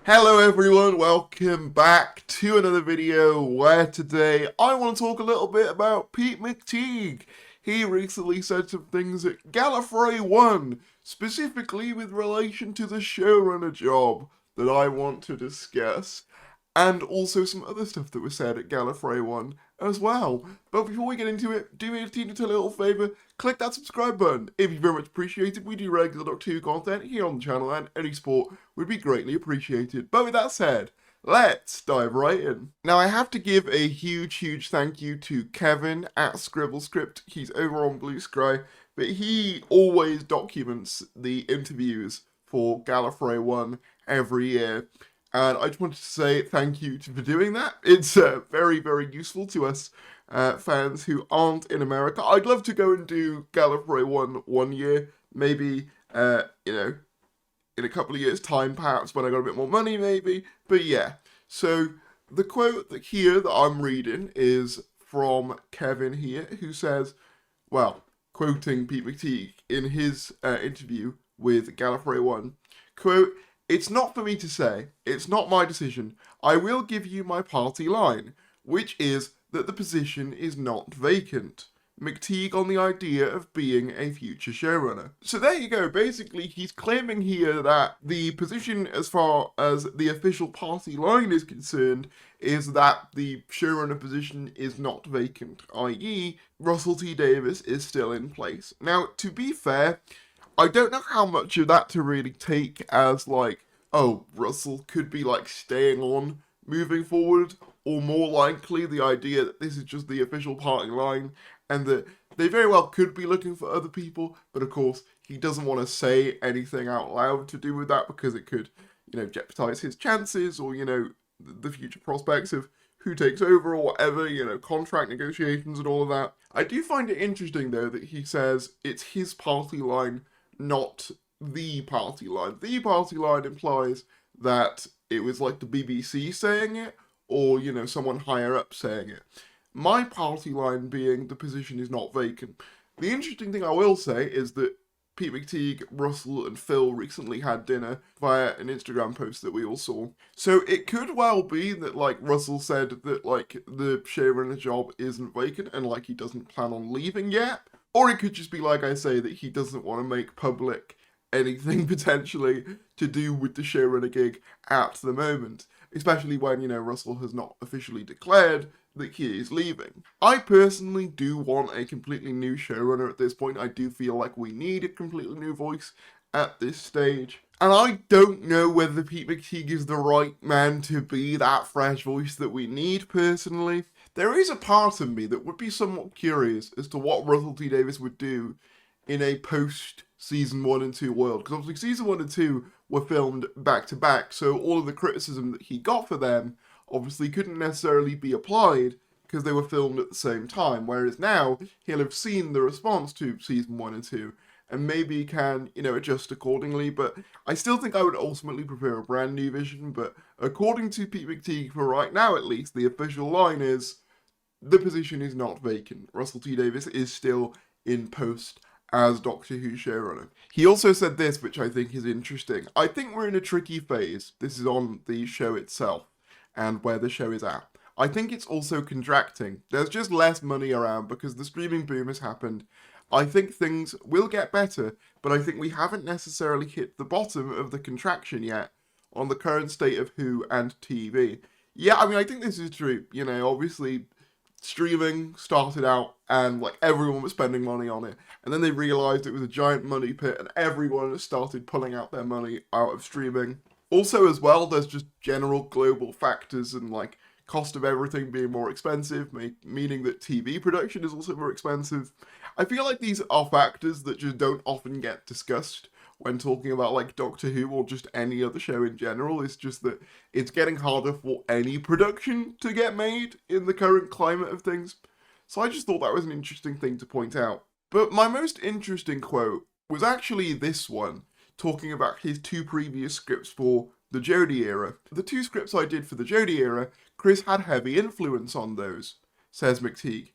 Hello everyone, welcome back to another video where today I want to talk a little bit about Pete McTighe. He recently said some things at Gallifrey 1, specifically with relation to the showrunner job that I want to discuss, and also some other stuff that was said at Gallifrey 1 as well. But before we get into it, do me a teeny little favour, click that subscribe button. It'd be very much appreciated. We do regular Doctor Who content here on the channel, and any support would be greatly appreciated. But with that said, let's dive right in. Now I have to give a huge thank you to Kevin at ScribbleScript. He's over on Blue Sky, but he always documents the interviews for Gallifrey 1 every year. And I just wanted to say thank you for doing that. It's very useful to us fans who aren't in America. I'd love to go and do Gallifrey 1 year, maybe, in a couple of years' time, perhaps, when I got a bit more money, maybe. But yeah, so the quote here that I'm reading is from Kevin here, who says, well, quoting Pete McTighe in his interview with Gallifrey 1, quote, "It's not for me to say, it's not my decision. I will give you my party line, which is that the position is not vacant." McTighe on the idea of being a future showrunner. So there you go, basically he's claiming here that the position as far as the official party line is concerned is that the showrunner position is not vacant, i.e. Russell T Davies is still in place. Now, to be fair, I don't know how much of that to really take as like, oh, Russell could be like staying on moving forward, or more likely the idea that this is just the official party line and that they very well could be looking for other people, but of course he doesn't want to say anything out loud to do with that because it could, jeopardize his chances or, the future prospects of who takes over or whatever, contract negotiations and all of that. I do find it interesting though that he says it's his party line, not the party line. The party line implies that it was like the BBC saying it, or, someone higher up saying it. My party line being the position is not vacant. The interesting thing I will say is that Pete McTighe, Russell, and Phil recently had dinner via an Instagram post that we all saw. So it could well be that, like, Russell said that, like, the showrunner job isn't vacant and, like, he doesn't plan on leaving yet. Or it could just be, like I say, that he doesn't want to make public anything potentially to do with the showrunner gig at the moment. Especially when, Russell has not officially declared that he is leaving. I personally do want a completely new showrunner at this point. I do feel like we need a completely new voice at this stage. And I don't know whether Pete McTighe is the right man to be that fresh voice that we need, personally. There is a part of me that would be somewhat curious as to what Russell T Davies would do in a post-season 1 and 2 world. Because obviously season 1 and 2 were filmed back to back, so all of the criticism that he got for them obviously couldn't necessarily be applied because they were filmed at the same time, whereas now he'll have seen the response to season 1 and 2 and maybe can, adjust accordingly. But I still think I would ultimately prefer a brand new vision. But according to Pete McTighe, for right now at least, the official line is the position is not vacant. Russell T Davies is still in post as Doctor Who showrunner. He also said this, which I think is interesting. I think we're in a tricky phase. This is on the show itself and where the show is at. I think it's also contracting. There's just less money around because the streaming boom has happened. I think things will get better, but I think we haven't necessarily hit the bottom of the contraction yet on the current state of Who and TV. Yeah, I think this is true. Obviously streaming started out and like everyone was spending money on it, and then they realized it was a giant money pit and everyone started pulling out their money out of streaming. Also as well, there's just general global factors and like cost of everything being more expensive, meaning that TV production is also more expensive. I feel like these are factors that just don't often get discussed when talking about like Doctor Who or just any other show in general. It's just that it's getting harder for any production to get made in the current climate of things. So I just thought that was an interesting thing to point out. But my most interesting quote was actually this one, talking about his 2 previous scripts for the Jodie era. The 2 scripts I did for the Jodie era, Chris had heavy influence on those, says McTighe.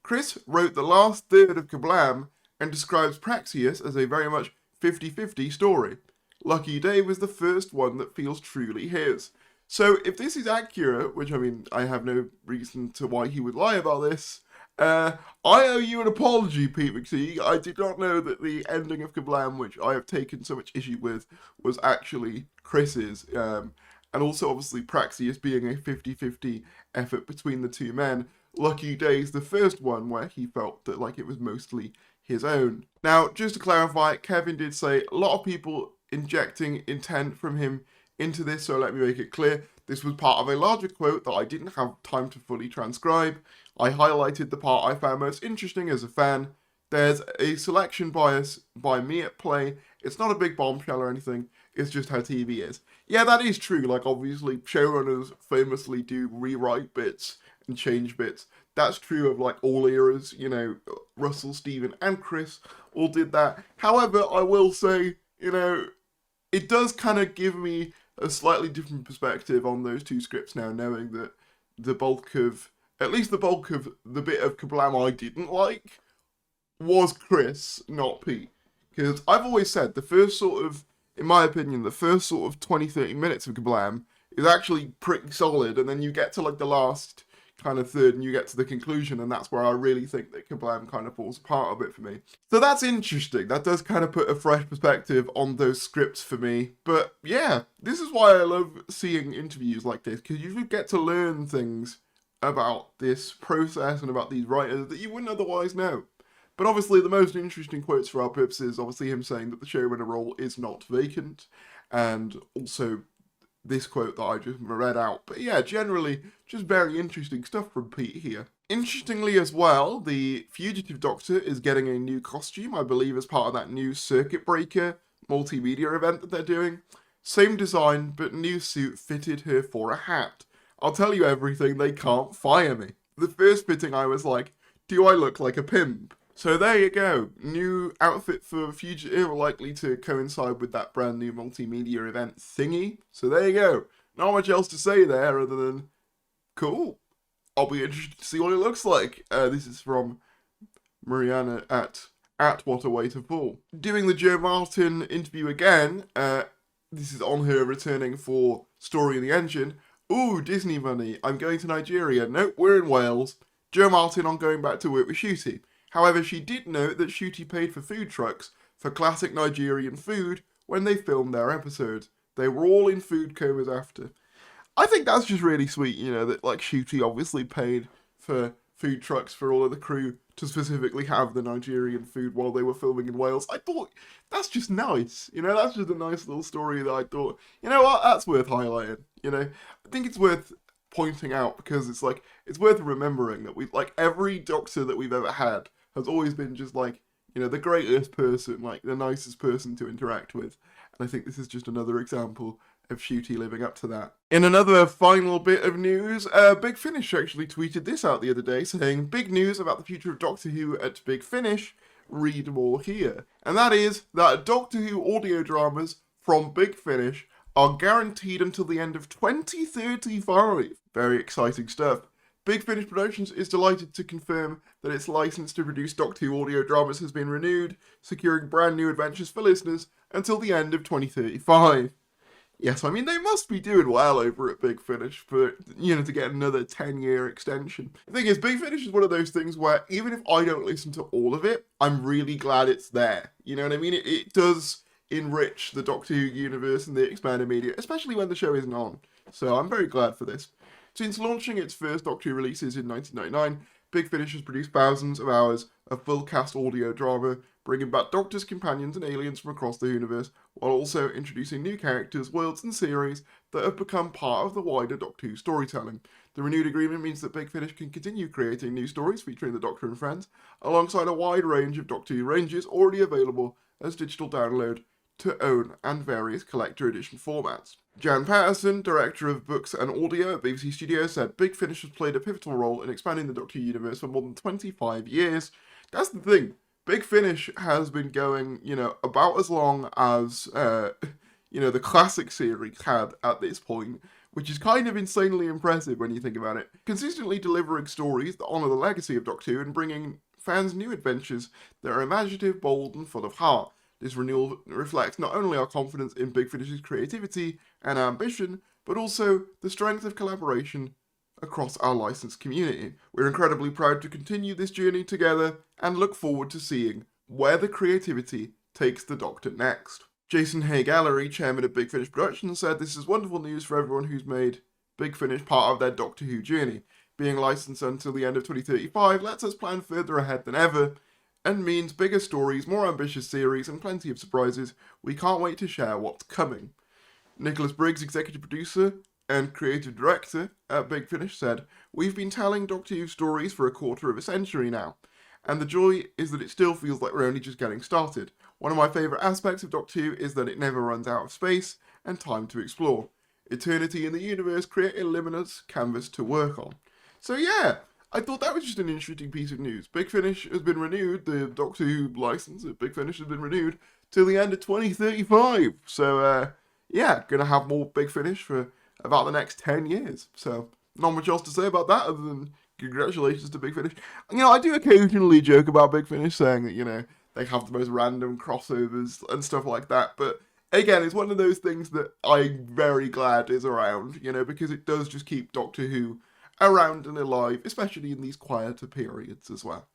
Chris wrote the last third of Kablam and describes Praxius as a very much 50-50 story. Lucky Day was the first one that feels truly his. So if this is accurate, which I mean, I have no reason to why he would lie about this, I owe you an apology, Pete McTighe. I did not know that the ending of Kablam, which I have taken so much issue with, was actually Chris's. And also, obviously, Praxius being a 50-50 effort between the two men. Lucky Day's the first one where he felt that like it was mostly his own. Now, just to clarify, Kevin did say a lot of people injecting intent from him into this, so let me make it clear. This was part of a larger quote that I didn't have time to fully transcribe. I highlighted the part I found most interesting as a fan. There's a selection bias by me at play. It's not a big bombshell or anything, it's just how TV is. Yeah, that is true, like obviously showrunners famously do rewrite bits and change bits. That's true of like all eras, you know, Russell, Steven and Chris all did that. However, I will say, you know, it does kind of give me a slightly different perspective on those two scripts now, knowing that the bulk of, at least the bulk of the bit of Kablam I didn't like was Chris, not Pete. Because I've always said the first sort of, in my opinion, the first sort of 20-30 minutes of Kablam is actually pretty solid, and then you get to like the last kind of third and you get to the conclusion, and that's where I really think that Kablam kind of falls apart a bit for me. So that's interesting. That does kind of put a fresh perspective on those scripts for me. But yeah, this is why I love seeing interviews like this, because you get to learn things about this process and about these writers that you wouldn't otherwise know. But obviously the most interesting quotes for our purposes, obviously him saying that the showrunner role is not vacant, and also this quote that I just read out. But yeah, generally, just very interesting stuff from Pete here. Interestingly as well, the Fugitive Doctor is getting a new costume, I believe as part of that new Circuit Breaker multimedia event that they're doing. Same design, but new suit fitted her for a hat. I'll tell you everything, they can't fire me. The first fitting I was like, do I look like a pimp? So there you go, new outfit for Fugitive, likely to coincide with that brand new multimedia event thingy. So there you go, not much else to say there other than, cool. I'll be interested to see what it looks like. This is from Mariana at What a Way to Fall. Doing the Jo Martin interview again, this is on her returning for Story in the Engine. Ooh, Disney money, I'm going to Nigeria. Nope, we're in Wales. Jo Martin on going back to work with Ncuti. However, she did note that Ncuti paid for food trucks for classic Nigerian food when they filmed their episode. They were all in food comas after. I think that's just really sweet, you know, that like Ncuti obviously paid for food trucks for all of the crew to specifically have the Nigerian food while they were filming in Wales. I thought, that's just nice, you know, that's just a nice little story that I thought, you know what, that's worth highlighting, you know. I think it's worth pointing out because it's like, it's worth remembering that we've, like, every Doctor that we've ever had has always been just like, you know, the greatest person, like the nicest person to interact with. And I think this is just another example of Ncuti living up to that. In another final bit of news, Big Finish actually tweeted this out the other day saying, big news about the future of Doctor Who at Big Finish, read more here. And that is that Doctor Who audio dramas from Big Finish are guaranteed until the end of 2035. Very exciting stuff. Big Finish Productions is delighted to confirm that its license to produce Doctor Who audio dramas has been renewed, securing brand new adventures for listeners until the end of 2035. Yes, I mean, they must be doing well over at Big Finish for, you know, to get another 10-year extension. The thing is, Big Finish is one of those things where even if I don't listen to all of it, I'm really glad it's there. You know what I mean? It does enrich the Doctor Who universe and the expanded media, especially when the show isn't on. So I'm very glad for this. Since launching its first Doctor Who releases in 1999, Big Finish has produced thousands of hours of full-cast audio drama, bringing back Doctors, companions and aliens from across the universe, while also introducing new characters, worlds and series that have become part of the wider Doctor Who storytelling. The renewed agreement means that Big Finish can continue creating new stories featuring the Doctor and friends, alongside a wide range of Doctor Who ranges already available as digital download to own and various collector edition formats. Jan Patterson, director of books and audio at BBC Studios, said Big Finish has played a pivotal role in expanding the Doctor Who universe for more than 25 years. That's the thing. Big Finish has been going, you know, about as long as, you know, the classic series had at this point, which is kind of insanely impressive when you think about it. Consistently delivering stories that honour the legacy of Doctor Who and bringing fans new adventures that are imaginative, bold and full of heart. This renewal reflects not only our confidence in Big Finish's creativity and ambition, but also the strength of collaboration across our licensed community. We're incredibly proud to continue this journey together and look forward to seeing where the creativity takes the Doctor next. Jason Hay-Gallery, chairman of Big Finish Productions, said this is wonderful news for everyone who's made Big Finish part of their Doctor Who journey. Being licensed until the end of 2035 lets us plan further ahead than ever, and means bigger stories, more ambitious series, and plenty of surprises. We can't wait to share what's coming. Nicholas Briggs, executive producer and creative director at Big Finish, said, "We've been telling Doctor Who stories for a quarter of a century now, and the joy is that it still feels like we're only just getting started. One of my favourite aspects of Doctor Who is that it never runs out of space and time to explore. Eternity in the universe create a limitless canvas to work on." So yeah, I thought that was just an interesting piece of news. Big Finish has been renewed, the Doctor Who license at Big Finish has been renewed till the end of 2035. So yeah, gonna have more Big Finish for about the next 10 years. So not much else to say about that other than congratulations to Big Finish. You know, I do occasionally joke about Big Finish saying that, you know, they have the most random crossovers and stuff like that, but again, it's one of those things that I'm very glad is around, you know, because it does just keep Doctor Who around and alive, especially in these quieter periods as well.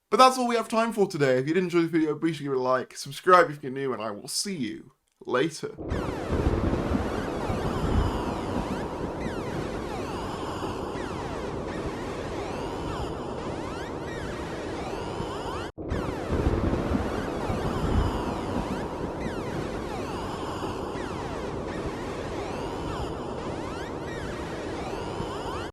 But that's all we have time for today. If you did enjoy the video, please give it a like, subscribe if you're new, and I will see you later.